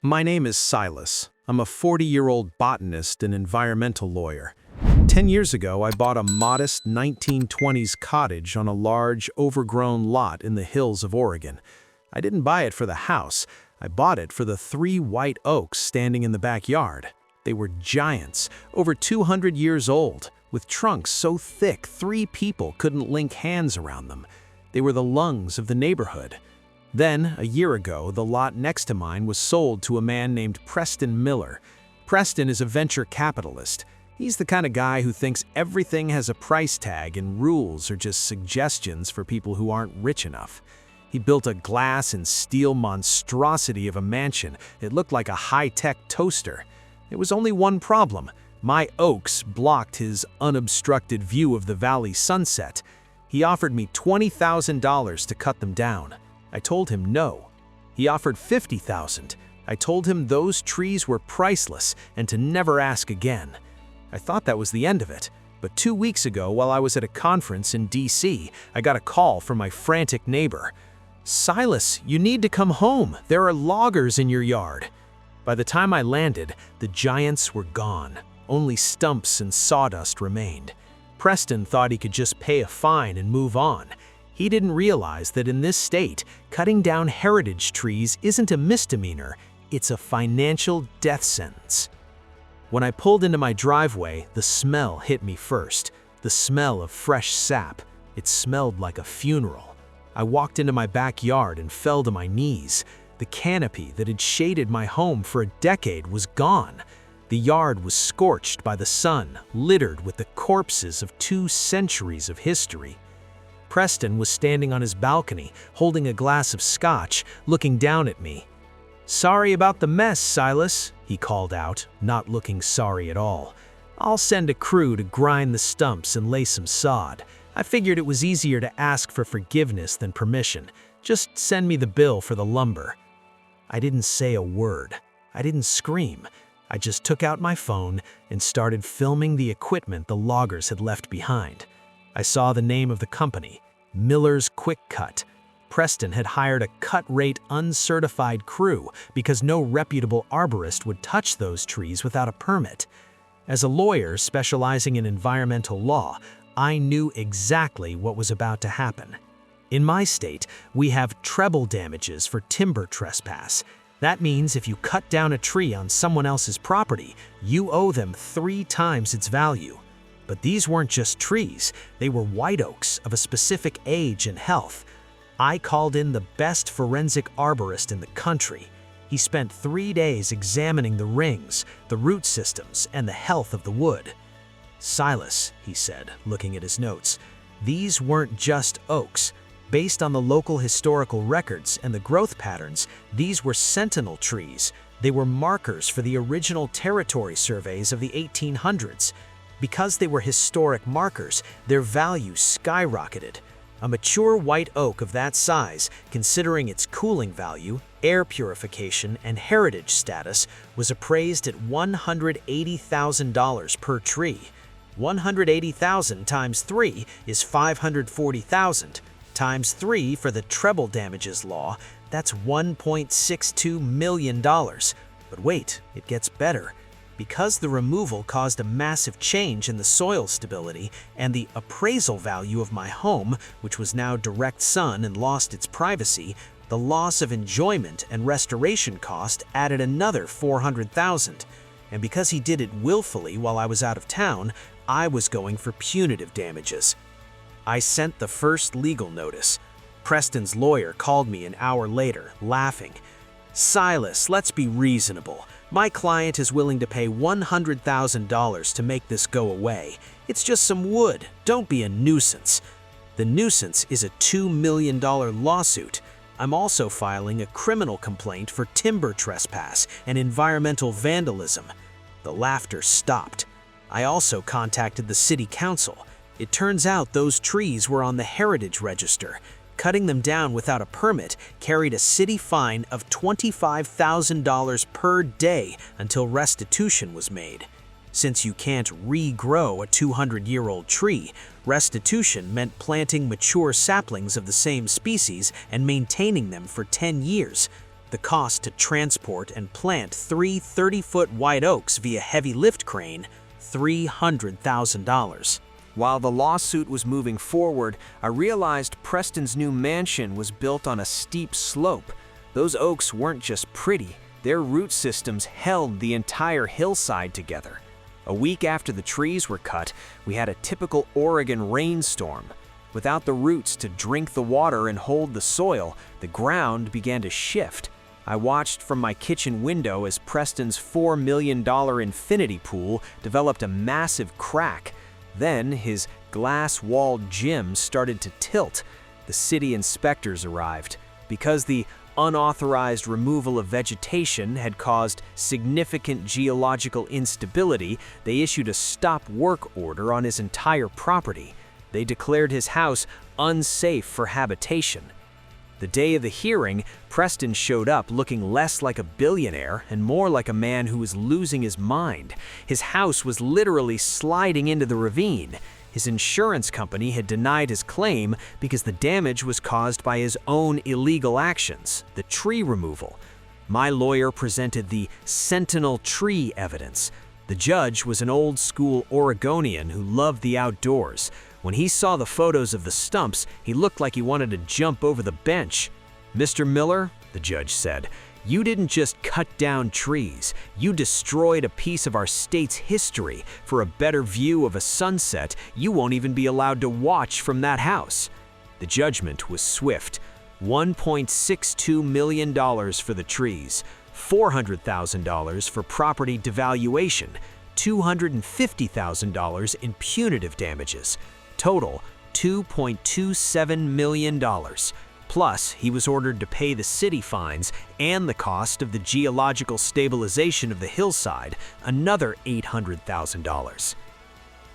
My name is Silas. I'm a 40-year-old botanist and environmental lawyer. 10 years ago, I bought a modest 1920s cottage on a large, overgrown lot in the hills of Oregon. I didn't buy it for the house. I bought it for the 3 white oaks standing in the backyard. They were giants, over 200 years old, with trunks so thick 3 people couldn't link hands around them. They were the lungs of the neighborhood. Then, a year ago, the lot next to mine was sold to a man named Preston Miller. Preston is a venture capitalist. He's the kind of guy who thinks everything has a price tag and rules are just suggestions for people who aren't rich enough. He built a glass and steel monstrosity of a mansion. It looked like a high-tech toaster. There was only one problem. My oaks blocked his unobstructed view of the valley sunset. He offered me $20,000 to cut them down. I told him no. He offered $50,000. I told him those trees were priceless and to never ask again. I thought that was the end of it, but 2 weeks ago, while I was at a conference in DC, I got a call from my frantic neighbor. "Silas, you need to come home. There are loggers in your yard." By the time I landed, the giants were gone. Only stumps and sawdust remained. Preston thought he could just pay a fine and move on. He didn't realize that in this state, cutting down heritage trees isn't a misdemeanor, it's a financial death sentence. When I pulled into my driveway, the smell hit me first. The smell of fresh sap. It smelled like a funeral. I walked into my backyard and fell to my knees. The canopy that had shaded my home for a decade was gone. The yard was scorched by the sun, littered with the corpses of 2 centuries of history. Preston was standing on his balcony, holding a glass of scotch, looking down at me. "Sorry about the mess, Silas," he called out, not looking sorry at all. "I'll send a crew to grind the stumps and lay some sod. I figured it was easier to ask for forgiveness than permission. Just send me the bill for the lumber." I didn't say a word. I didn't scream. I just took out my phone and started filming the equipment the loggers had left behind. I saw the name of the company, Miller's Quick Cut. Preston had hired a cut-rate uncertified crew because no reputable arborist would touch those trees without a permit. As a lawyer specializing in environmental law, I knew exactly what was about to happen. In my state, we have treble damages for timber trespass. That means if you cut down a tree on someone else's property, you owe them 3 times its value. But these weren't just trees, they were white oaks of a specific age and health. I called in the best forensic arborist in the country. He spent 3 days examining the rings, the root systems, and the health of the wood. "Silas," he said, looking at his notes, "these weren't just oaks. Based on the local historical records and the growth patterns, these were sentinel trees. They were markers for the original territory surveys of the 1800s. Because they were historic markers, their value skyrocketed. A mature white oak of that size, considering its cooling value, air purification, and heritage status, was appraised at $180,000 per tree. 180,000 times 3 is 540,000. Times 3 for the treble damages law, that's $1.62 million. But wait, it gets better. Because the removal caused a massive change in the soil stability and the appraisal value of my home, which was now direct sun and lost its privacy, the loss of enjoyment and restoration cost added another $400,000. And because he did it willfully while I was out of town, I was going for punitive damages. I sent the first legal notice. Preston's lawyer called me an hour later, laughing. "Silas, let's be reasonable. My client is willing to pay $100,000 to make this go away. It's just some wood. Don't be a nuisance." The nuisance is a $2 million lawsuit. I'm also filing a criminal complaint for timber trespass and environmental vandalism. The laughter stopped. I also contacted the city council. It turns out those trees were on the heritage register. Cutting them down without a permit carried a city fine of $25,000 per day until restitution was made. Since you can't regrow a 200-year-old tree, restitution meant planting mature saplings of the same species and maintaining them for 10 years. The cost to transport and plant 3 30-foot white oaks via heavy lift crane, $300,000. While the lawsuit was moving forward, I realized Preston's new mansion was built on a steep slope. Those oaks weren't just pretty, their root systems held the entire hillside together. A week after the trees were cut, we had a typical Oregon rainstorm. Without the roots to drink the water and hold the soil, the ground began to shift. I watched from my kitchen window as Preston's $4 million infinity pool developed a massive crack. Then his glass-walled gym started to tilt. The city inspectors arrived. Because the unauthorized removal of vegetation had caused significant geological instability, they issued a stop work order on his entire property. They declared his house unsafe for habitation. The day of the hearing, Preston showed up looking less like a billionaire and more like a man who was losing his mind. His house was literally sliding into the ravine. His insurance company had denied his claim because the damage was caused by his own illegal actions, the tree removal. My lawyer presented the sentinel tree evidence. The judge was an old-school Oregonian who loved the outdoors. When he saw the photos of the stumps, he looked like he wanted to jump over the bench. "Mr. Miller," the judge said, "you didn't just cut down trees. You destroyed a piece of our state's history. For a better view of a sunset, you won't even be allowed to watch from that house." The judgment was swift. $1.62 million for the trees, $400,000 for property devaluation, $250,000 in punitive damages. Total, $2.27 million. Plus, he was ordered to pay the city fines and the cost of the geological stabilization of the hillside, another $800,000.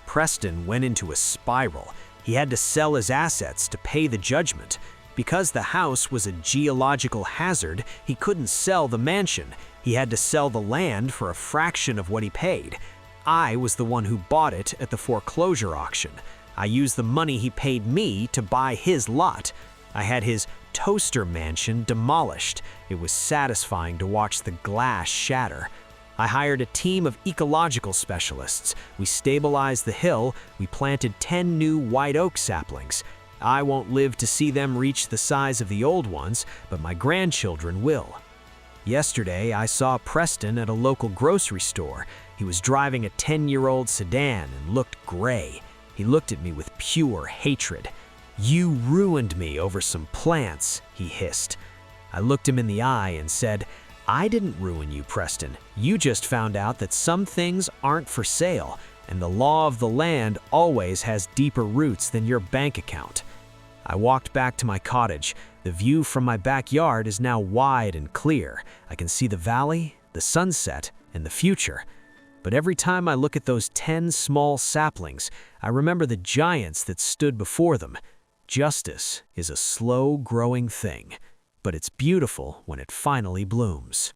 Preston went into a spiral. He had to sell his assets to pay the judgment. Because the house was a geological hazard, he couldn't sell the mansion. He had to sell the land for a fraction of what he paid. I was the one who bought it at the foreclosure auction. I used the money he paid me to buy his lot. I had his toaster mansion demolished. It was satisfying to watch the glass shatter. I hired a team of ecological specialists. We stabilized the hill. We planted 10 new white oak saplings. I won't live to see them reach the size of the old ones, but my grandchildren will. Yesterday, I saw Preston at a local grocery store. He was driving a 10-year-old sedan and looked gray. He looked at me with pure hatred. "You ruined me over some plants," he hissed. I looked him in the eye and said, "I didn't ruin you, Preston. You just found out that some things aren't for sale, and the law of the land always has deeper roots than your bank account." I walked back to my cottage. The view from my backyard is now wide and clear. I can see the valley, the sunset, and the future. But every time I look at those 10 small saplings, I remember the giants that stood before them. Justice is a slow-growing thing, but it's beautiful when it finally blooms.